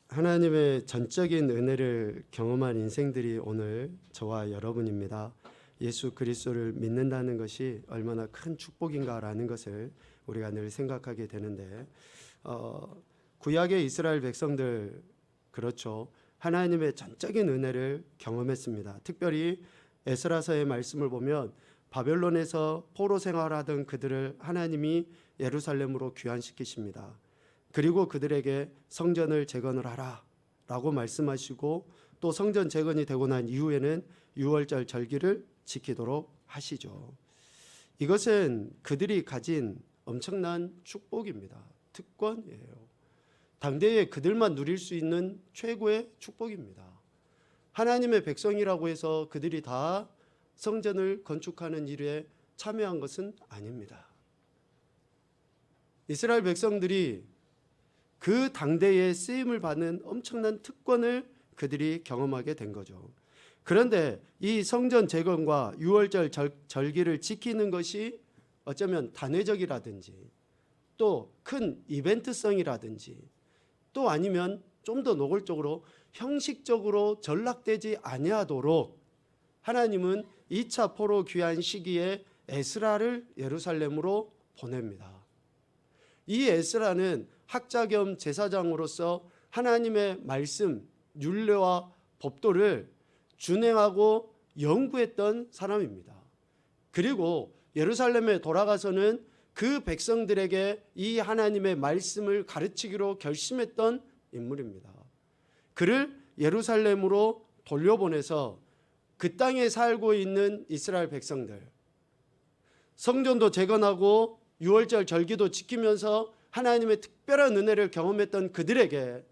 하나님의 전적인 은혜를 경험한 인생들이 오늘 저와 여러분입니다. 예수 그리스도를 믿는다는 것이 얼마나 큰 축복인가라는 것을 우리가 늘 생각하게 되는데, 구약의 이스라엘 백성들, 그렇죠, 하나님의 전적인 은혜를 경험했습니다. 특별히 에스라서의 말씀을 보면 바벨론에서 포로 생활하던 그들을 하나님이 예루살렘으로 귀환시키십니다. 그리고 그들에게 성전을 재건을 하라 라고 말씀하시고, 또 성전 재건이 되고 난 이후에는 유월절 절기를 지키도록 하시죠. 이것은 그들이 가진 엄청난 축복입니다. 특권이에요. 당대에 그들만 누릴 수 있는 최고의 축복입니다. 하나님의 백성이라고 해서 그들이 다 성전을 건축하는 일에 참여한 것은 아닙니다. 이스라엘 백성들이 그 당대에 쓰임을 받는 엄청난 특권을 그들이 경험하게 된 거죠. 그런데 이 성전 재건과 유월절 절기를 지키는 것이 어쩌면 단회적이라든지 또 큰 이벤트성이라든지 또 아니면 좀 더 노골적으로 형식적으로 전락되지 아니하도록 하나님은 2차 포로 귀환 시기에 에스라를 예루살렘으로 보냅니다. 이 에스라는 학자 겸 제사장으로서 하나님의 말씀, 율례와 법도를 준행하고 연구했던 사람입니다. 그리고 예루살렘에 돌아가서는 그 백성들에게 이 하나님의 말씀을 가르치기로 결심했던 인물입니다. 그를 예루살렘으로 돌려보내서 그 땅에 살고 있는 이스라엘 백성들, 성전도 재건하고 유월절 절기도 지키면서 하나님의 특별한 은혜를 경험했던 그들에게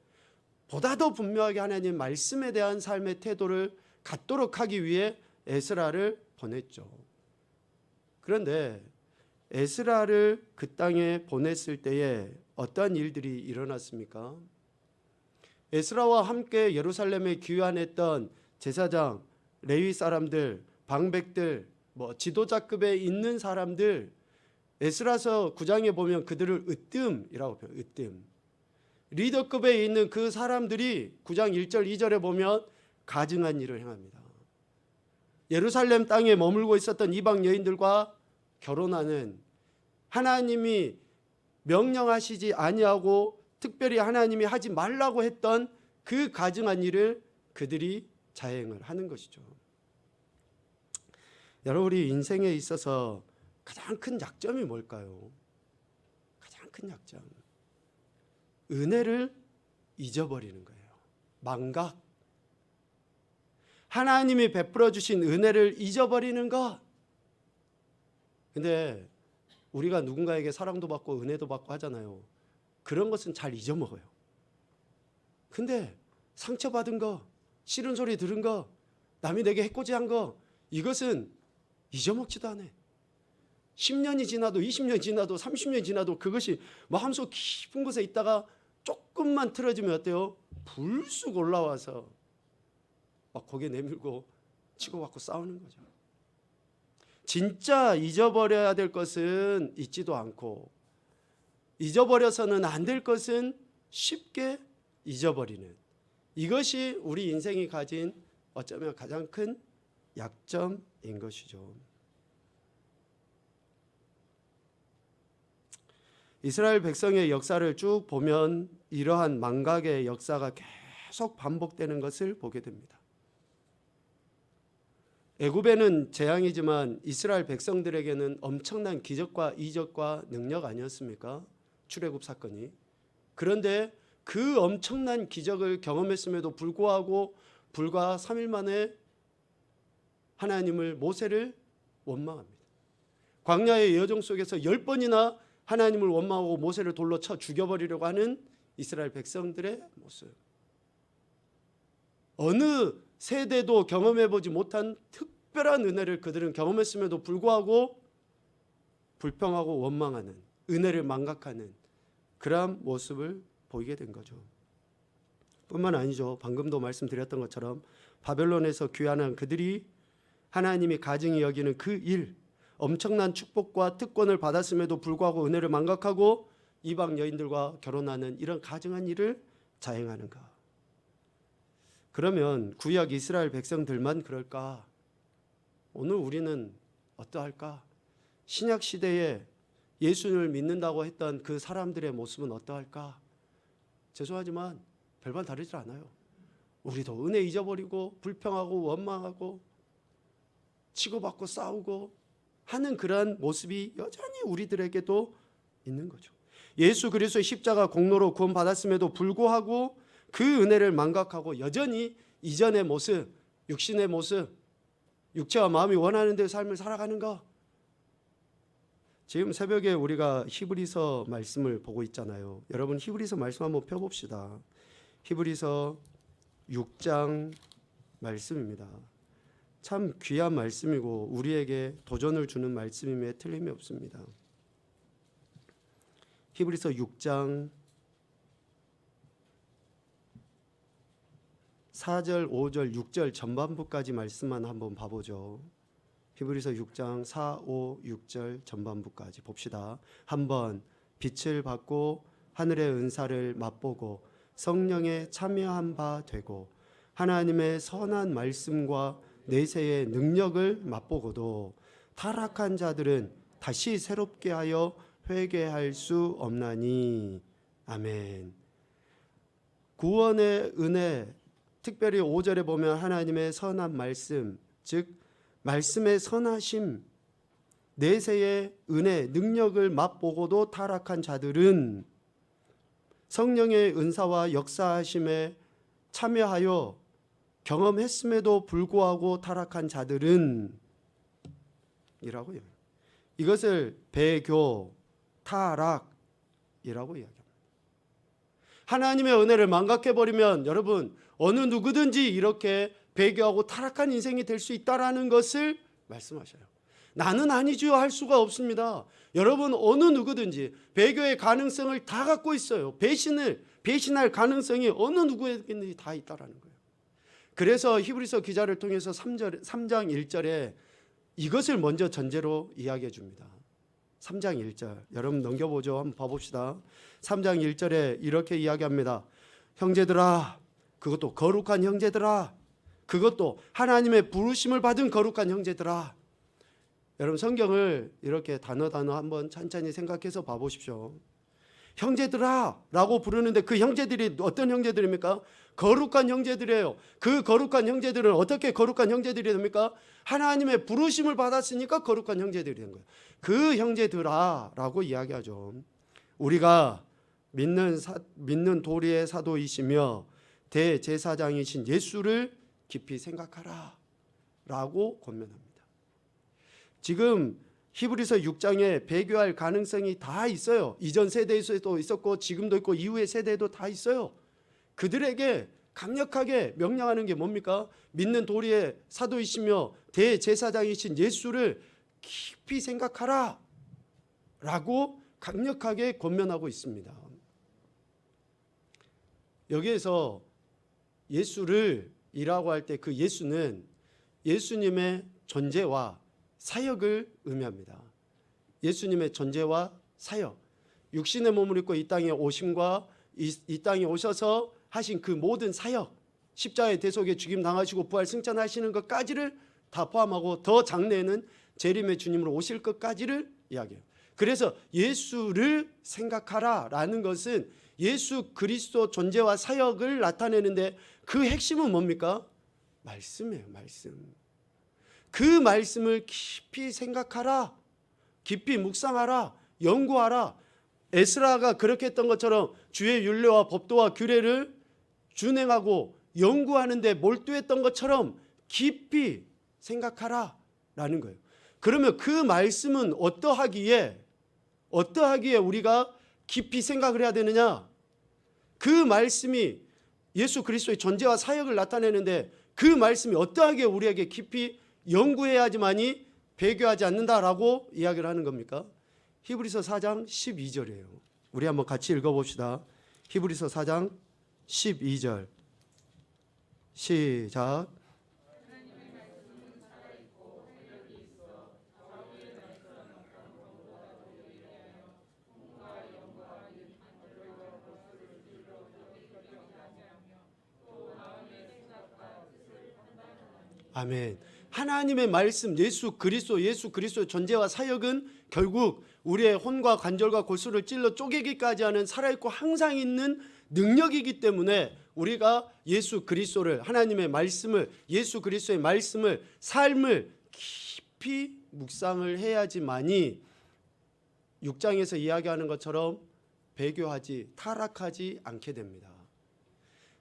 보다 더 분명하게 하나님 말씀에 대한 삶의 태도를 갖도록 하기 위해 에스라를 보냈죠. 그런데 에스라를 그 땅에 보냈을 때에 어떠한 일들이 일어났습니까? 에스라와 함께 예루살렘에 귀환했던 제사장, 레위 사람들, 방백들, 지도자급에 있는 사람들, 에스라서 9장에 보면 그들을 으뜸이라고 표현해요. 으뜸. 리더급에 있는 그 사람들이 9장 1절 2절에 보면 가증한 일을 행합니다. 예루살렘 땅에 머물고 있었던 이방 여인들과 결혼하는, 하나님이 명령하시지 아니하고 특별히 하나님이 하지 말라고 했던 그 가증한 일을 그들이 자행을 하는 것이죠. 여러분, 우리 인생에 있어서 가장 큰 약점이 뭘까요? 가장 큰 약점, 은혜를 잊어버리는 거예요. 망각. 하나님이 베풀어 주신 은혜를 잊어버리는 것. 근데 우리가 누군가에게 사랑도 받고 은혜도 받고 하잖아요. 그런 것은 잘 잊어먹어요. 근데 상처받은 거, 싫은 소리 들은 거, 남이 내게 해코지한 거, 이것은 잊어먹지도 않아요. 10년이 지나도 20년이 지나도 30년이 지나도 그것이 마음속 깊은 곳에 있다가 조금만 틀어지면 어때요? 불쑥 올라와서 막 고개 내밀고 치고받고 싸우는 거죠. 진짜 잊어버려야 될 것은 잊지도 않고, 잊어버려서는 안 될 것은 쉽게 잊어버리는, 이것이 우리 인생이 가진 어쩌면 가장 큰 약점인 것이죠. 이스라엘 백성의 역사를 쭉 보면 이러한 망각의 역사가 계속 반복되는 것을 보게 됩니다. 애굽에는 재앙이지만 이스라엘 백성들에게는 엄청난 기적과 이적과 능력 아니었습니까? 출애굽 사건이. 그런데 그 엄청난 기적을 경험했음에도 불구하고 불과 3일 만에 하나님을, 모세를 원망합니다. 광야의 여정 속에서 10번이나 하나님을 원망하고 모세를 돌로 쳐 죽여버리려고 하는 이스라엘 백성들의 모습. 어느 세대도 경험해보지 못한 특별한 은혜를 그들은 경험했음에도 불구하고 불평하고 원망하는, 은혜를 망각하는 그러한 모습을 보이게 된 거죠. 뿐만 아니죠. 방금도 말씀드렸던 것처럼 바벨론에서 귀환한 그들이 하나님이 가증히 여기는 그 일, 엄청난 축복과 특권을 받았음에도 불구하고 은혜를 망각하고 이방 여인들과 결혼하는 이런 가증한 일을 자행하는가? 그러면 구약 이스라엘 백성들만 그럴까? 오늘 우리는 어떠할까? 신약 시대에 예수를 믿는다고 했던 그 사람들의 모습은 어떠할까? 죄송하지만 별반 다르지 않아요. 우리도 은혜 잊어버리고 불평하고 원망하고 치고받고 싸우고 하는 그러한 모습이 여전히 우리들에게도 있는 거죠. 예수 그리스도의 십자가 공로로 구원받았음에도 불구하고 그 은혜를 망각하고 여전히 이전의 모습, 육신의 모습, 육체와 마음이 원하는 대로 삶을 살아가는가? 지금 새벽에 우리가 히브리서 말씀을 보고 있잖아요. 여러분 히브리서 말씀 한번 펴봅시다. 히브리서 6장 말씀입니다. 참 귀한 말씀이고 우리에게 도전을 주는 말씀임에 틀림이 없습니다. 히브리서 6장 4절, 5절, 6절 전반부까지 말씀만 한번 봐보죠. 히브리서 6장 4, 5, 6절 전반부까지 봅시다. 한번 빛을 받고 하늘의 은사를 맛보고 성령에 참여한 바 되고 하나님의 선한 말씀과 내세의 능력을 맛보고도 타락한 자들은 다시 새롭게 하여 회개할 수 없나니. 아멘. 구원의 은혜, 특별히 5절에 보면 하나님의 선한 말씀, 즉 말씀의 선하심, 내세의 은혜, 능력을 맛보고도 타락한 자들은 성령의 은사와 역사하심에 참여하여 경험했음에도 불구하고 타락한 자들은 이라고요. 이것을 배교, 타락이라고 이야기합니다. 하나님의 은혜를 망각해버리면 여러분 어느 누구든지 이렇게 배교하고 타락한 인생이 될 수 있다라는 것을 말씀하셔요. 나는 아니지요 할 수가 없습니다. 여러분 어느 누구든지 배교의 가능성을 다 갖고 있어요. 배신할 가능성이 어느 누구에게든지 다 있다라는 거예요. 그래서 히브리서 기자를 통해서 3장 1절에 이것을 먼저 전제로 이야기해 줍니다. 3장 1절 여러분 넘겨보죠. 한번 봐봅시다. 3장 1절에 이렇게 이야기합니다. 형제들아, 그것도 거룩한 형제들아, 그것도 하나님의 부르심을 받은 거룩한 형제들아. 여러분 성경을 이렇게 단어 한번 천천히 생각해서 봐보십시오. 형제들아 라고 부르는데 그 형제들이 어떤 형제들입니까? 거룩한 형제들이에요. 그 거룩한 형제들은 어떻게 거룩한 형제들이 됩니까? 하나님의 부르심을 받았으니까 거룩한 형제들이 된 거예요. 그 형제들아 라고 이야기하죠. 우리가 믿는 도리의 사도이시며 대제사장이신 예수를 깊이 생각하라 라고 권면합니다. 지금 히브리서 6장에 배교할 가능성이 다 있어요. 이전 세대에서도 있었고 지금도 있고 이후의 세대에도 다 있어요. 그들에게 강력하게 명령하는 게 뭡니까? 믿는 도리의 사도이시며 대제사장이신 예수를 깊이 생각하라 라고 강력하게 권면하고 있습니다. 여기에서 예수를 이라고 할 때 그 예수는 예수님의 존재와 사역을 의미합니다. 예수님의 존재와 사역, 육신의 몸을 입고 이 땅에 오심과 이 땅에 오셔서 하신 그 모든 사역, 십자가의 대속에 죽임 당하시고 부활 승천하시는 것까지를 다 포함하고 더 장래에는 재림의 주님으로 오실 것까지를 이야기해요. 그래서 예수를 생각하라 라는 것은 예수 그리스도 존재와 사역을 나타내는데 그 핵심은 뭡니까? 말씀이에요. 말씀. 그 말씀을 깊이 생각하라, 깊이 묵상하라, 연구하라. 에스라가 그렇게 했던 것처럼 주의 율례와 법도와 규례를 준행하고 연구하는데 몰두했던 것처럼 깊이 생각하라 라는 거예요. 그러면 그 말씀은 어떠하기에 우리가 깊이 생각을 해야 되느냐? 그 말씀이 예수 그리스도의 존재와 사역을 나타내는데 그 말씀이 어떠하게 우리에게 깊이 연구해야지만이 배교하지 않는다라고 이야기를 하는 겁니까? 히브리서 4장 12절이에요. 우리 한번 같이 읽어봅시다. 히브리서 4장 12절 시작. 아멘. 하나님의 말씀 예수 그리스도의 존재와 사역은 결국 우리의 혼과 관절과 골수를 찔러 쪼개기까지 하는 살아있고 항상 있는 능력이기 때문에 우리가 예수 그리스도를 하나님의 말씀을 예수 그리스도의 말씀을 삶을 깊이 묵상을 해야지만이 6장에서 이야기하는 것처럼 배교하지 타락하지 않게 됩니다.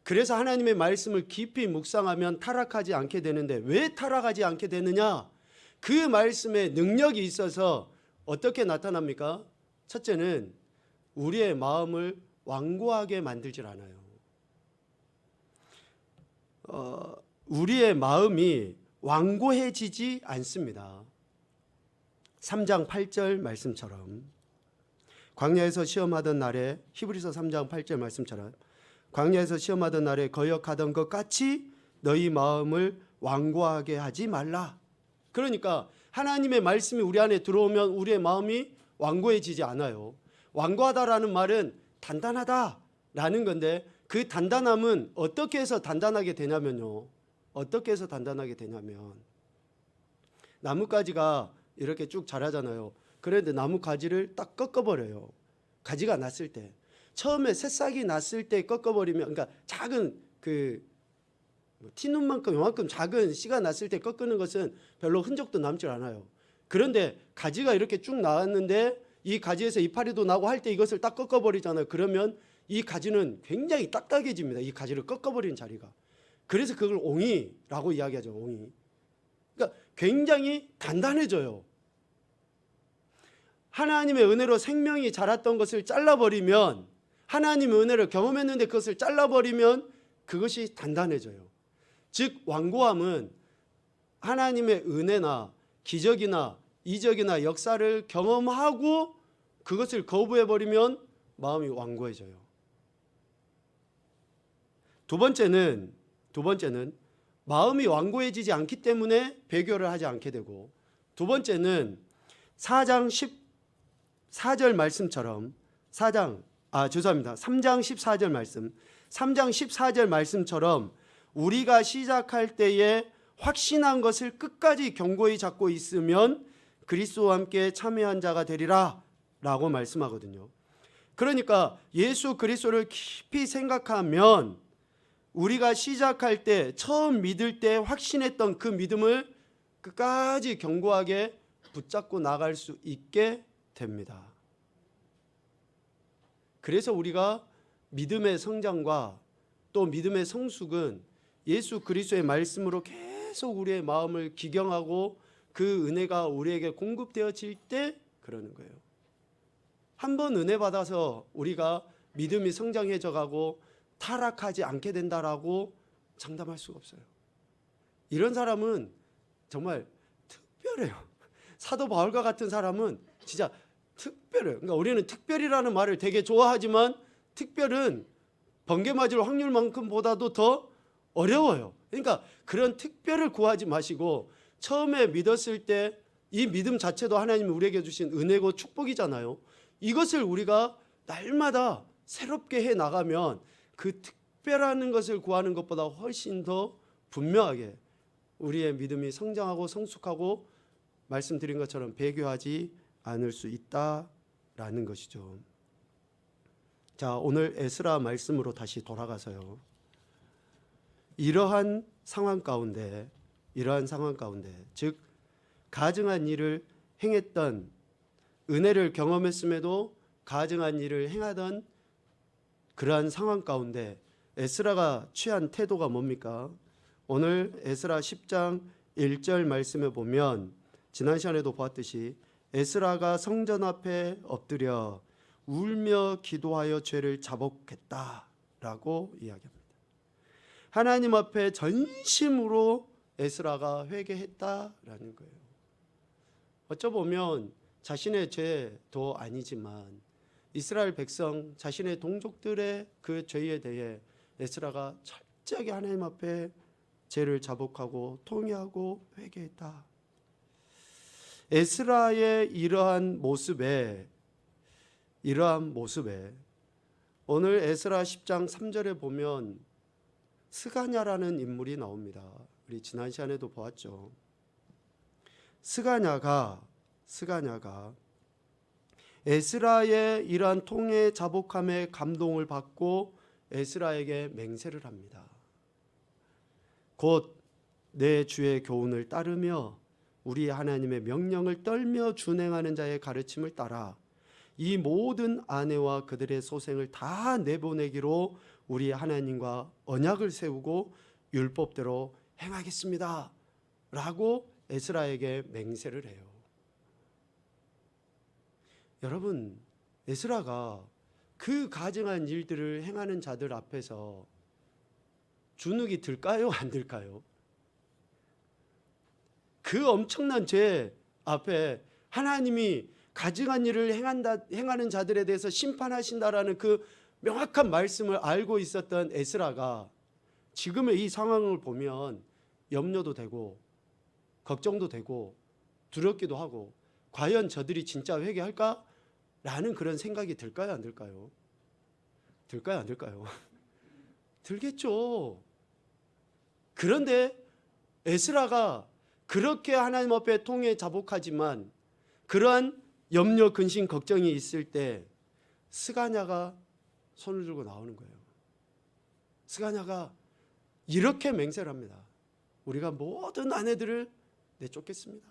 그래서 하나님의 말씀을 깊이 묵상하면 타락하지 않게 되는데 왜 타락하지 않게 되느냐? 그 말씀에 능력이 있어서 어떻게 나타납니까? 첫째는 우리의 마음을 완고하게 만들질 않아요. 우리의 마음이 완고해지지 않습니다. 3장 8절 말씀처럼 광야에서 시험하던 날에 히브리서 3장 8절 말씀처럼 광야에서 시험하던 날에 거역하던 것 같이 너희 마음을 완고하게 하지 말라. 그러니까 하나님의 말씀이 우리 안에 들어오면 우리의 마음이 완고해지지 않아요. 완고하다라는 말은 단단하다라는 건데 그 단단함은 어떻게 해서 단단하게 되냐면요. 어떻게 해서 단단하게 되냐면 나뭇가지가 이렇게 쭉 자라잖아요. 그런데 나뭇가지를 딱 꺾어버려요. 가지가 났을 때. 처음에 새싹이 났을 때 꺾어버리면, 그러니까 작은 티눈만큼 요만큼 작은 씨가 났을 때 꺾는 것은 별로 흔적도 남질 않아요. 그런데 가지가 이렇게 쭉 나왔는데 이 가지에서 이파리도 나고 할 때 이것을 딱 꺾어버리잖아요. 그러면 이 가지는 굉장히 딱딱해집니다. 이 가지를 꺾어버리는 자리가. 그래서 그걸 옹이라고 이야기하죠. 옹이. 그러니까 굉장히 단단해져요. 하나님의 은혜로 생명이 자랐던 것을 잘라버리면 하나님의 은혜를 경험했는데 그것을 잘라버리면 그것이 단단해져요. 즉 완고함은 하나님의 은혜나 기적이나 이적이나 역사를 경험하고 그것을 거부해버리면 마음이 완고해져요. 두 번째는 마음이 완고해지지 않기 때문에 배교를 하지 않게 되고, 두 번째는 4장 14절 말씀처럼 3장 14절 말씀 3장 14절 말씀처럼 우리가 시작할 때에 확신한 것을 끝까지 견고히 잡고 있으면 그리스도와 함께 참여한 자가 되리라 라고 말씀하거든요. 그러니까 예수 그리스도를 깊이 생각하면 우리가 시작할 때 처음 믿을 때 확신했던 그 믿음을 끝까지 견고하게 붙잡고 나갈 수 있게 됩니다. 그래서 우리가 믿음의 성장과 또 믿음의 성숙은 예수 그리스도의 말씀으로 계속 우리의 마음을 기경하고 그 은혜가 우리에게 공급되어질 때 그러는 거예요. 한번 은혜 받아서 우리가 믿음이 성장해져 가고 타락하지 않게 된다라고 장담할 수가 없어요. 이런 사람은 정말 특별해요. 사도 바울과 같은 사람은 진짜 특별해요. 그러니까 우리는 특별이라는 말을 되게 좋아하지만 특별은 번개 맞을 확률만큼보다도 더 어려워요. 그러니까 그런 특별을 구하지 마시고 처음에 믿었을 때 이 믿음 자체도 하나님이 우리에게 주신 은혜고 축복이잖아요. 이것을 우리가 날마다 새롭게 해 나가면 그 특별한 것을 구하는 것보다 훨씬 더 분명하게 우리의 믿음이 성장하고 성숙하고 말씀드린 것처럼 배교하지 않을 수 있다라는 것이죠. 자, 오늘 에스라 말씀으로 다시 돌아가서요. 이러한 상황 가운데 즉 가증한 일을 행했던, 은혜를 경험했음에도 가증한 일을 행하던 그러한 상황 가운데 에스라가 취한 태도가 뭡니까? 오늘 에스라 10장 1절 말씀에 보면 지난 시간에도 보았듯이 에스라가 성전 앞에 엎드려 울며 기도하여 죄를 자복했다라고 이야기합니다. 하나님 앞에 전심으로 에스라가 회개했다라는 거예요. 어쩌보면 자신의 죄도 아니지만 이스라엘 백성 자신의 동족들의 그 죄에 대해 에스라가 철저하게 하나님 앞에 죄를 자복하고 통회하고 회개했다. 에스라의 이러한 모습에 오늘 에스라 10장 3절에 보면 스가냐라는 인물이 나옵니다. 우리 지난 시간에도 보았죠. 스가냐가 에스라의 이러한 통해 자복함에 감동을 받고 에스라에게 맹세를 합니다. 곧 내 주의 교훈을 따르며 우리 하나님의 명령을 떨며 준행하는 자의 가르침을 따라 이 모든 아내와 그들의 소생을 다 내보내기로 우리 하나님과 언약을 세우고 율법대로 행하겠습니다 라고 에스라에게 맹세를 해요. 여러분, 에스라가 그 가증한 일들을 행하는 자들 앞에서 주눅이 들까요? 안 들까요? 그 엄청난 죄 앞에 하나님이 가증한 일을 행하는 자들에 대해서 심판하신다라는 그 명확한 말씀을 알고 있었던 에스라가 지금의 이 상황을 보면 염려도 되고 걱정도 되고 두렵기도 하고 과연 저들이 진짜 회개할까? 라는 그런 생각이 들까요? 안 들까요? 들까요? 안 들까요? 들겠죠. 그런데 에스라가 그렇게 하나님 앞에 통해 자복하지만 그러한 염려, 근심, 걱정이 있을 때 스가냐가 손을 들고 나오는 거예요. 스가냐가 이렇게 맹세를 합니다. 우리가 모든 아내들을 내쫓겠습니다.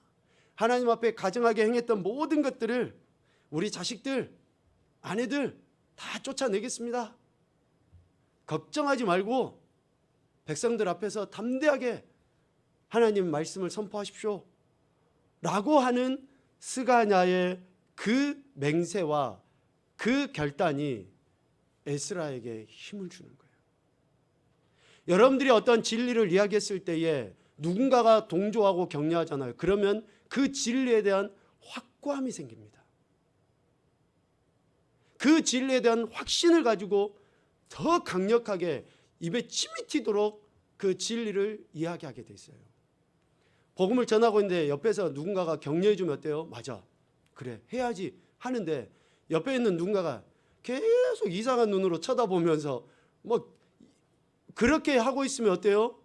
하나님 앞에 가증하게 행했던 모든 것들을 우리 자식들, 아내들 다 쫓아내겠습니다. 걱정하지 말고 백성들 앞에서 담대하게 하나님 말씀을 선포하십시오 라고 하는 스가냐의 그 맹세와 그 결단이 에스라에게 힘을 주는 거예요. 여러분들이 어떤 진리를 이야기했을 때에 누군가가 동조하고 격려하잖아요. 그러면 그 진리에 대한 확고함이 생깁니다. 그 진리에 대한 확신을 가지고 더 강력하게 입에 침이 튀도록 그 진리를 이야기하게 돼 있어요. 복음을 전하고 있는데 옆에서 누군가가 격려해 주면 어때요? 맞아, 그래, 해야지 하는데 옆에 있는 누군가가 계속 이상한 눈으로 쳐다보면서 뭐 그렇게 하고 있으면 어때요?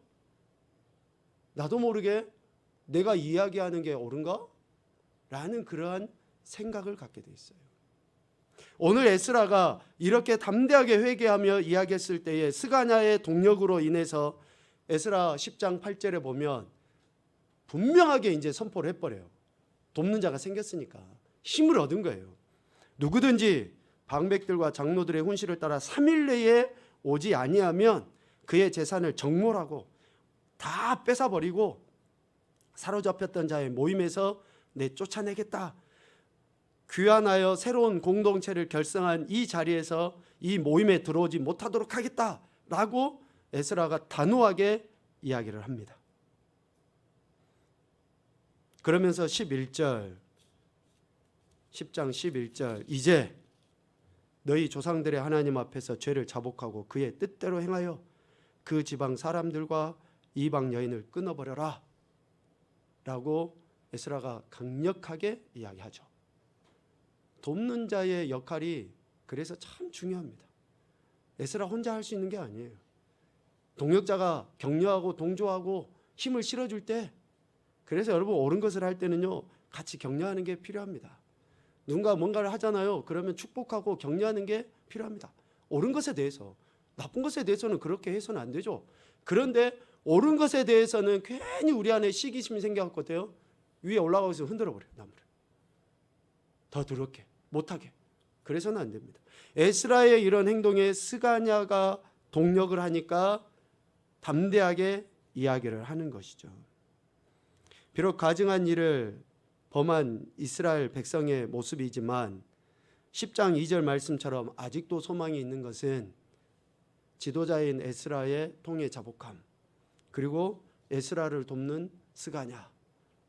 나도 모르게 내가 이야기하는 게 옳은가? 라는 그러한 생각을 갖게 돼 있어요. 오늘 에스라가 이렇게 담대하게 회개하며 이야기했을 때에 스가냐의 동력으로 인해서 에스라 10장 8절에 보면 분명하게 이제 선포를 해버려요. 돕는 자가 생겼으니까 힘을 얻은 거예요. 누구든지 방백들과 장로들의 훈시를 따라 3일 내에 오지 아니하면 그의 재산을 정몰하고 다 뺏어버리고 사로잡혔던 자의 모임에서 내쫓아내겠다. 귀환하여 새로운 공동체를 결성한 이 자리에서 이 모임에 들어오지 못하도록 하겠다라고 에스라가 단호하게 이야기를 합니다. 그러면서 11절 10장 11절 이제 너희 조상들의 하나님 앞에서 죄를 자복하고 그의 뜻대로 행하여 그 지방 사람들과 이방 여인을 끊어버려라 라고 에스라가 강력하게 이야기하죠. 돕는 자의 역할이 그래서 참 중요합니다. 에스라 혼자 할 수 있는 게 아니에요. 동역자가 격려하고 동조하고 힘을 실어줄 때, 그래서 여러분 옳은 것을 할 때는요 같이 격려하는 게 필요합니다. 누군가 뭔가를 하잖아요. 그러면 축복하고 격려하는 게 필요합니다. 옳은 것에 대해서. 나쁜 것에 대해서는 그렇게 해서는 안 되죠. 그런데 옳은 것에 대해서는 괜히 우리 안에 시기심이 생겨갖고 위에 올라가고 있으면 흔들어버려요. 나무를 더 더럽게 못하게. 그래서는 안 됩니다. 에스라의 이런 행동에 스가냐가 동력을 하니까 담대하게 이야기를 하는 것이죠. 비록 가증한 일을 범한 이스라엘 백성의 모습이지만 10장 2절 말씀처럼 아직도 소망이 있는 것은 지도자인 에스라의 통해 자복함, 그리고 에스라를 돕는 스가냐,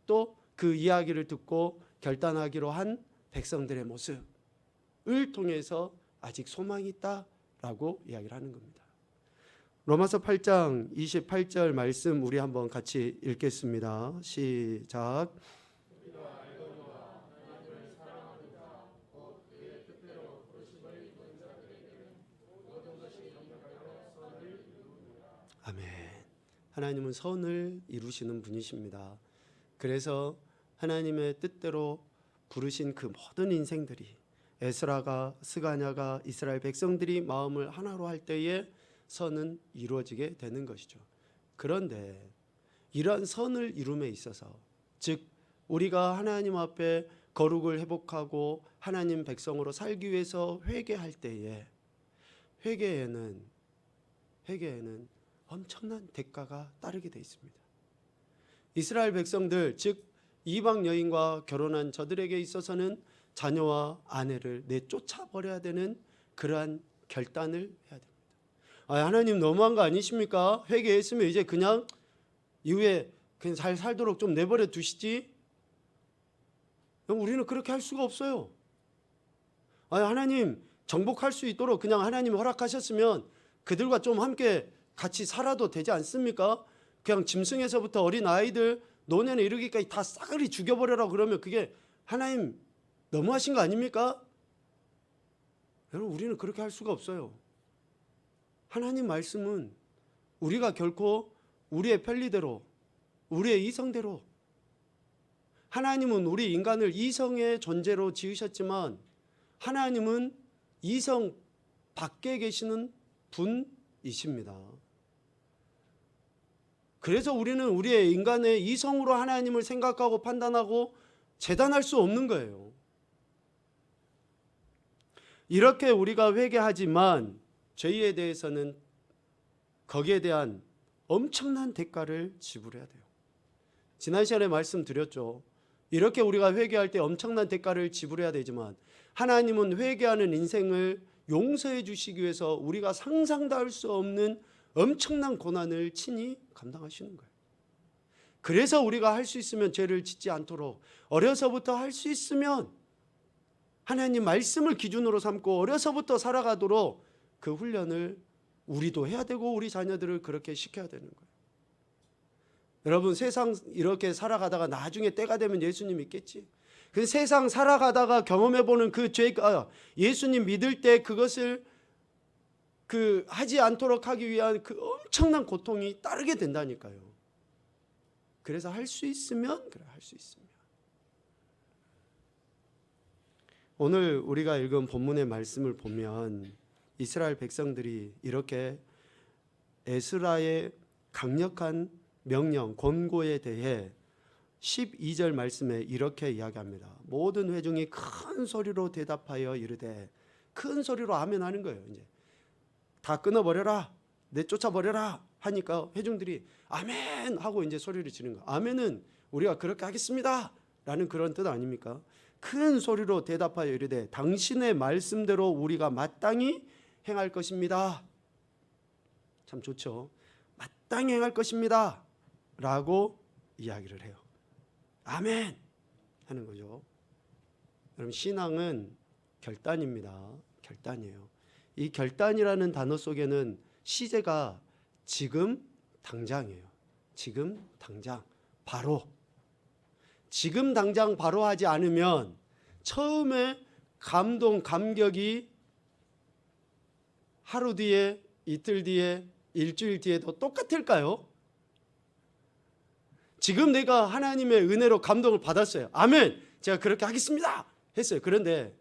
또 그 이야기를 듣고 결단하기로 한 백성들의 모습을 통해서 아직 소망이 있다라고 이야기를 하는 겁니다. 로마서 8장 28절 말씀 우리 한번 같이 읽겠습니다. 시작. 아멘. 하나님은 선을 이루시는 분이십니다. 그래서 하나님의 뜻대로 부르신 그 모든 인생들이, 에스라가, 스가냐가, 이스라엘 백성들이 마음을 하나로 할 때에 선은 이루어지게 되는 것이죠. 그런데 이러한 선을 이룸에 있어서, 즉 우리가 하나님 앞에 거룩을 회복하고 하나님 백성으로 살기 위해서 회개할 때에 회개에는 엄청난 대가가 따르게 되어 있습니다. 이스라엘 백성들, 즉 이방 여인과 결혼한 저들에게 있어서는 자녀와 아내를 내쫓아 버려야 되는 그러한 결단을 해야 됩니다. 하나님 너무한 거 아니십니까? 회개했으면 이제 그냥 이후에 그냥 잘 살도록 좀 내버려 두시지. 우리는 그렇게 할 수가 없어요. 하나님 정복할 수 있도록 그냥 하나님이 허락하셨으면 그들과 좀 함께 같이 살아도 되지 않습니까? 그냥 짐승에서부터 어린 아이들 노년에 이르기까지 다 싸그리 죽여버려라 그러면 그게 하나님 너무하신 거 아닙니까? 여러분, 우리는 그렇게 할 수가 없어요. 하나님 말씀은 우리가 결코 우리의 편리대로, 우리의 이성대로, 하나님은 우리 인간을 이성의 존재로 지으셨지만 하나님은 이성 밖에 계시는 분이십니다. 그래서 우리는 우리의 인간의 이성으로 하나님을 생각하고 판단하고 재단할 수 없는 거예요. 이렇게 우리가 회개하지만 죄에 대해서는 거기에 대한 엄청난 대가를 지불해야 돼요. 지난 시간에 말씀드렸죠. 이렇게 우리가 회개할 때 엄청난 대가를 지불해야 되지만 하나님은 회개하는 인생을 용서해 주시기 위해서 우리가 상상도 할 수 없는 엄청난 고난을 친히 감당하시는 거예요. 그래서 우리가 할 수 있으면 죄를 짓지 않도록 어려서부터 할 수 있으면 하나님 말씀을 기준으로 삼고 어려서부터 살아가도록 그 훈련을 우리도 해야 되고 우리 자녀들을 그렇게 시켜야 되는 거예요. 여러분, 세상 이렇게 살아가다가 나중에 때가 되면 예수님 믿겠지? 그 세상 살아가다가 경험해보는 그 죄가 예수님 믿을 때 그것을 하지 않도록 하기 위한 그 엄청난 고통이 따르게 된다니까요. 그래서 할 수 있으면 그래, 할 수 있으면. 오늘 우리가 읽은 본문의 말씀을 보면 이스라엘 백성들이 이렇게 에스라의 강력한 명령, 권고에 대해 12절 말씀에 이렇게 이야기합니다. 모든 회중이 큰 소리로 대답하여 이르되, 큰 소리로 아멘 하는 거예요. 이제 다 끊어버려라, 내쫓아버려라 하니까 회중들이 아멘 하고 이제 소리를 지르는 거예요. 아멘은 우리가 그렇게 하겠습니다 라는 그런 뜻 아닙니까? 큰 소리로 대답하여 이르되 당신의 말씀대로 우리가 마땅히 행할 것입니다. 참 좋죠. 마땅히 행할 것입니다 라고 이야기를 해요. 아멘 하는 거죠. 여러분, 신앙은 결단입니다. 결단이에요. 이 결단이라는 단어 속에는 시제가 지금 당장이에요. 지금 당장 바로. 지금 당장 바로 하지 않으면 처음에 감동, 감격이 하루 뒤에, 이틀 뒤에, 일주일 뒤에도 똑같을까요? 지금 내가 하나님의 은혜로 감동을 받았어요. 아멘! 제가 그렇게 하겠습니다! 했어요. 그런데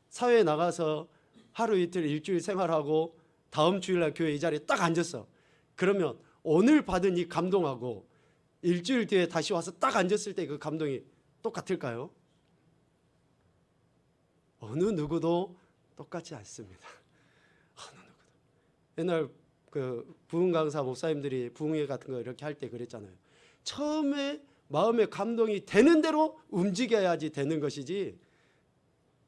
사회에 나가서 하루 이틀 일주일 생활하고 다음 주일날 교회 이 자리에 딱 앉았어. 그러면 오늘 받은 이 감동하고 일주일 뒤에 다시 와서 딱 앉았을 때 그 감동이 똑같을까요? 어느 누구도 똑같지 않습니다. 어느 누구도. 옛날 그 부흥 강사 목사님들이 부흥회 같은 거 이렇게 할 때 그랬잖아요. 처음에 마음의 감동이 되는 대로 움직여야지 되는 것이지,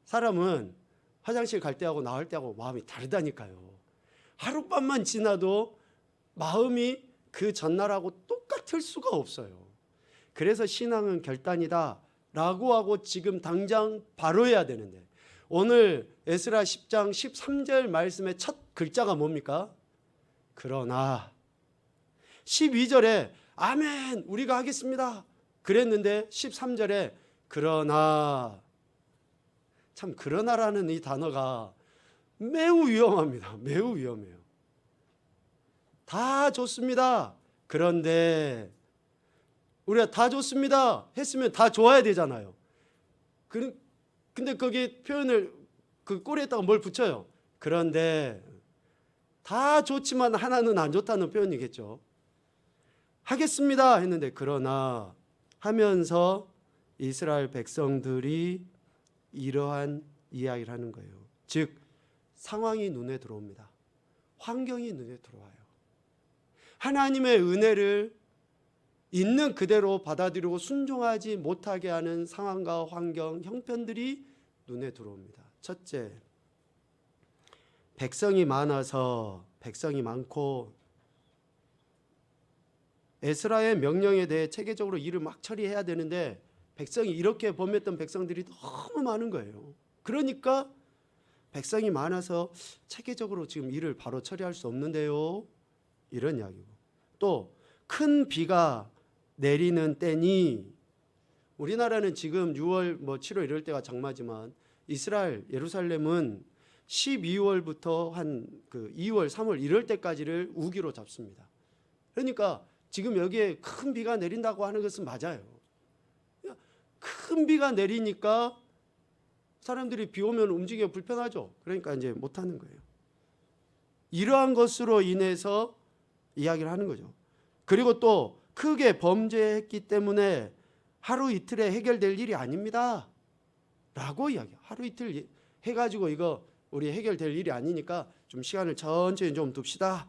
사람은 화장실 갈 때하고 나올 때하고 마음이 다르다니까요. 하룻밤만 지나도 마음이 그 전날하고 똑같을 수가 없어요. 그래서 신앙은 결단이다 라고 하고 지금 당장 바로 해야 되는데, 오늘 에스라 10장 13절 말씀의 첫 글자가 뭡니까? 그러나. 12절에 아멘 우리가 하겠습니다 그랬는데 13절에 그러나. 참, 그러나라는 이 단어가 매우 위험합니다. 매우 위험해요. 다 좋습니다. 그런데 우리가 다 좋습니다 했으면 다 좋아야 되잖아요. 근데 거기 표현을 그 꼬리에다가 뭘 붙여요. 그런데 다 좋지만 하나는 안 좋다는 표현이겠죠. 하겠습니다 했는데 그러나 하면서 이스라엘 백성들이 이러한 이야기를 하는 거예요. 즉 상황이 눈에 들어옵니다. 환경이 눈에 들어와요. 하나님의 은혜를 있는 그대로 받아들이고 순종하지 못하게 하는 상황과 환경, 형편들이 눈에 들어옵니다. 첫째, 백성이 많고 에스라의 명령에 대해 체계적으로 일을 막 처리해야 되는데 백성이 이렇게 범했던 백성들이 너무 많은 거예요. 그러니까 백성이 많아서 체계적으로 지금 일을 바로 처리할 수 없는데요. 이런 이야기고. 또 큰 비가 내리는 때니 우리나라는 지금 6월 7월 이럴 때가 장마지만 이스라엘 예루살렘은 12월부터 한 그 2월 3월 이럴 때까지를 우기로 잡습니다. 그러니까 지금 여기에 큰 비가 내린다고 하는 것은 맞아요. 큰 비가 내리니까 사람들이 비 오면 움직이기 불편하죠. 그러니까 이제 못 하는 거예요. 이러한 것으로 인해서 이야기를 하는 거죠. 그리고 또 크게 범죄했기 때문에 하루 이틀에 해결될 일이 아닙니다 라고 이야기해요. 하루 이틀 해가지고 이거 우리 해결될 일이 아니니까 좀 시간을 천천히 좀 둡시다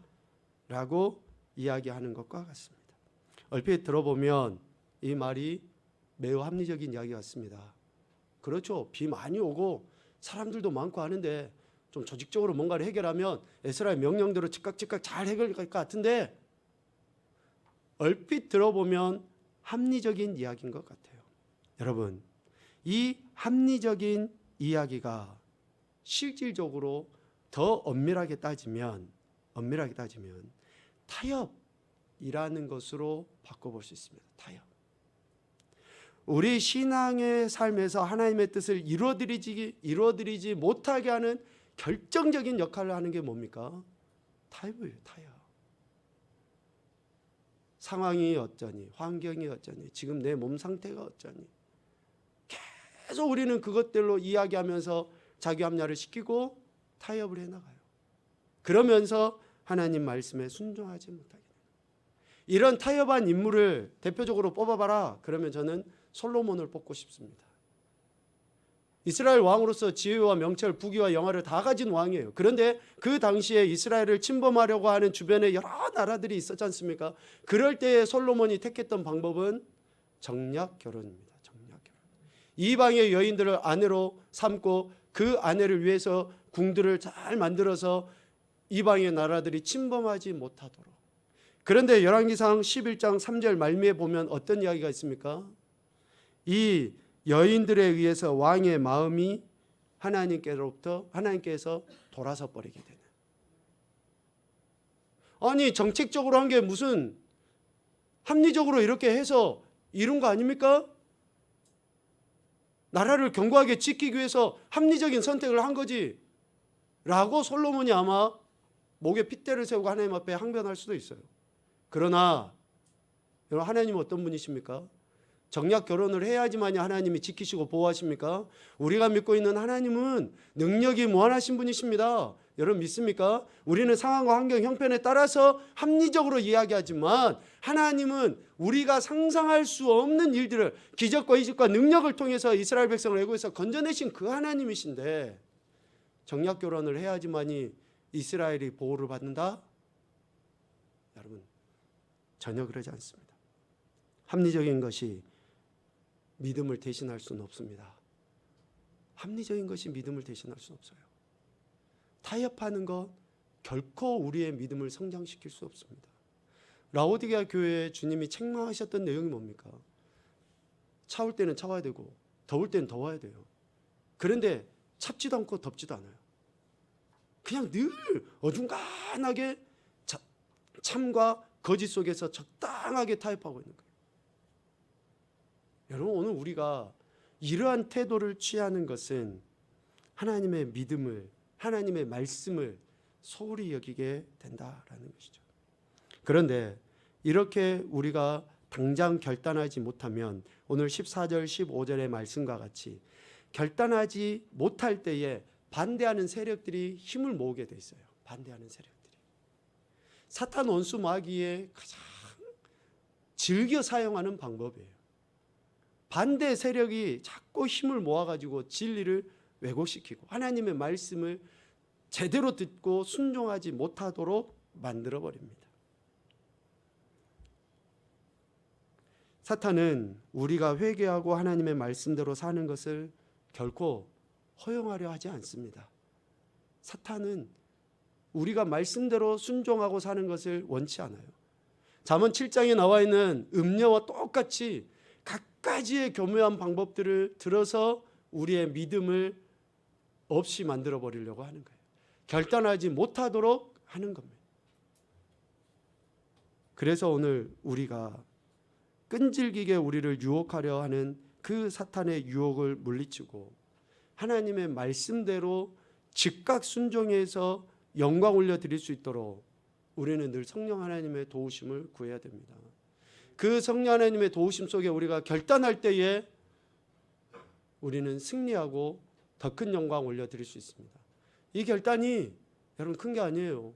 라고 이야기하는 것과 같습니다. 얼핏 들어보면 이 말이 매우 합리적인 이야기 같습니다. 그렇죠. 비 많이 오고 사람들도 많고 하는데 좀 조직적으로 뭔가를 해결하면 에스라의 명령대로 즉각 잘 해결될 것 같은데 얼핏 들어보면 합리적인 이야기인 것 같아요. 여러분, 이 합리적인 이야기가 실질적으로 더 엄밀하게 따지면 타협이라는 것으로 바꿔볼 수 있습니다. 타협. 우리 신앙의 삶에서 하나님의 뜻을 이루어드리지 못하게 하는 결정적인 역할을 하는 게 뭡니까? 타협이에요. 타협. 상황이 어쩌니, 환경이 어쩌니, 지금 내 몸 상태가 어쩌니 계속 우리는 그것들로 이야기하면서 자기 합리화를 시키고 타협을 해나가요. 그러면서 하나님 말씀에 순종하지 못하게 돼요. 이런 타협한 인물을 대표적으로 뽑아봐라. 그러면 저는 솔로몬을 뽑고 싶습니다. 이스라엘 왕으로서 지혜와 명철, 부귀와 영화를 다 가진 왕이에요. 그런데 그 당시에 이스라엘을 침범하려고 하는 주변에 여러 나라들이 있었지 않습니까? 그럴 때에 솔로몬이 택했던 방법은 정략 결혼입니다. 정략 결혼. 이방의 여인들을 아내로 삼고 그 아내를 위해서 궁들을 잘 만들어서 이방의 나라들이 침범하지 못하도록. 그런데 열왕기상 11장 3절 말미에 보면 어떤 이야기가 있습니까? 이 여인들에 의해서 왕의 마음이 하나님께서 돌아서 버리게 되는. 아니 정책적으로 한 게 무슨 합리적으로 이렇게 해서 이룬 거 아닙니까? 나라를 견고하게 지키기 위해서 합리적인 선택을 한 거지 라고 솔로몬이 아마 목에 핏대를 세우고 하나님 앞에 항변할 수도 있어요. 그러나 여러분, 하나님은 어떤 분이십니까? 정략 결혼을 해야지만이 하나님이 지키시고 보호하십니까? 우리가 믿고 있는 하나님은 능력이 무한하신 분이십니다. 여러분 믿습니까? 우리는 상황과 환경, 형편에 따라서 합리적으로 이야기하지만 하나님은 우리가 상상할 수 없는 일들을 기적과 이적과 능력을 통해서 이스라엘 백성을 애굽에서 건져내신 그 하나님이신데 정략 결혼을 해야지만이 이스라엘이 보호를 받는다? 여러분 전혀 그러지 않습니다. 합리적인 것이 믿음을 대신할 수는 없습니다. 합리적인 것이 믿음을 대신할 수는 없어요. 타협하는 것 결코 우리의 믿음을 성장시킬 수 없습니다. 라오디게아 교회에 주님이 책망하셨던 내용이 뭡니까? 차올 때는 차와야 되고 더울 때는 더워야 돼요. 그런데 찹지도 않고 덥지도 않아요. 그냥 늘 어중간하게 참과 거짓 속에서 적당하게 타협하고 있는 거예요. 여러분 오늘 우리가 이러한 태도를 취하는 것은 하나님의 믿음을, 하나님의 말씀을 소홀히 여기게 된다라는 것이죠. 그런데 이렇게 우리가 당장 결단하지 못하면 오늘 14절 15절의 말씀과 같이 결단하지 못할 때에 반대하는 세력들이 힘을 모으게 돼 있어요. 반대하는 세력들이. 사탄 원수 마귀의 가장 즐겨 사용하는 방법이에요. 반대 세력이 자꾸 힘을 모아가지고 진리를 왜곡시키고 하나님의 말씀을 제대로 듣고 순종하지 못하도록 만들어버립니다. 사탄은 우리가 회개하고 하나님의 말씀대로 사는 것을 결코 허용하려 하지 않습니다. 사탄은 우리가 말씀대로 순종하고 사는 것을 원치 않아요. 잠언 7장에 나와 있는 음녀와 똑같이 갖가지의 교묘한 방법들을 들어서 우리의 믿음을 없이 만들어 버리려고 하는 거예요. 결단하지 못하도록 하는 겁니다. 그래서 오늘 우리가 끈질기게 우리를 유혹하려 하는 그 사탄의 유혹을 물리치고 하나님의 말씀대로 즉각 순종해서 영광 올려드릴 수 있도록 우리는 늘 성령 하나님의 도우심을 구해야 됩니다. 그 성령 하나님의 도우심 속에 우리가 결단할 때에 우리는 승리하고 더 큰 영광 올려드릴 수 있습니다. 이 결단이 여러분 큰 게 아니에요.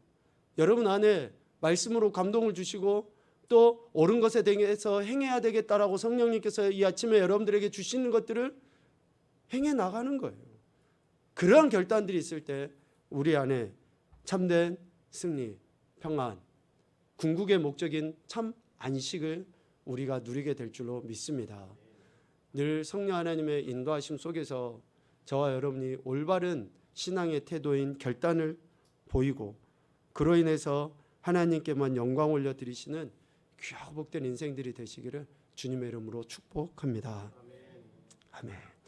여러분 안에 말씀으로 감동을 주시고 또 옳은 것에 대해서 행해야 되겠다라고 성령님께서 이 아침에 여러분들에게 주시는 것들을 행해 나가는 거예요. 그러한 결단들이 있을 때 우리 안에 참된 승리, 평안, 궁극의 목적인 참 안식을 우리가 누리게 될 줄로 믿습니다. 늘 성령 하나님의 인도하심 속에서 저와 여러분이 올바른 신앙의 태도인 결단을 보이고 그로 인해서 하나님께만 영광 올려드리시는 귀하고 복된 인생들이 되시기를 주님의 이름으로 축복합니다. 아멘.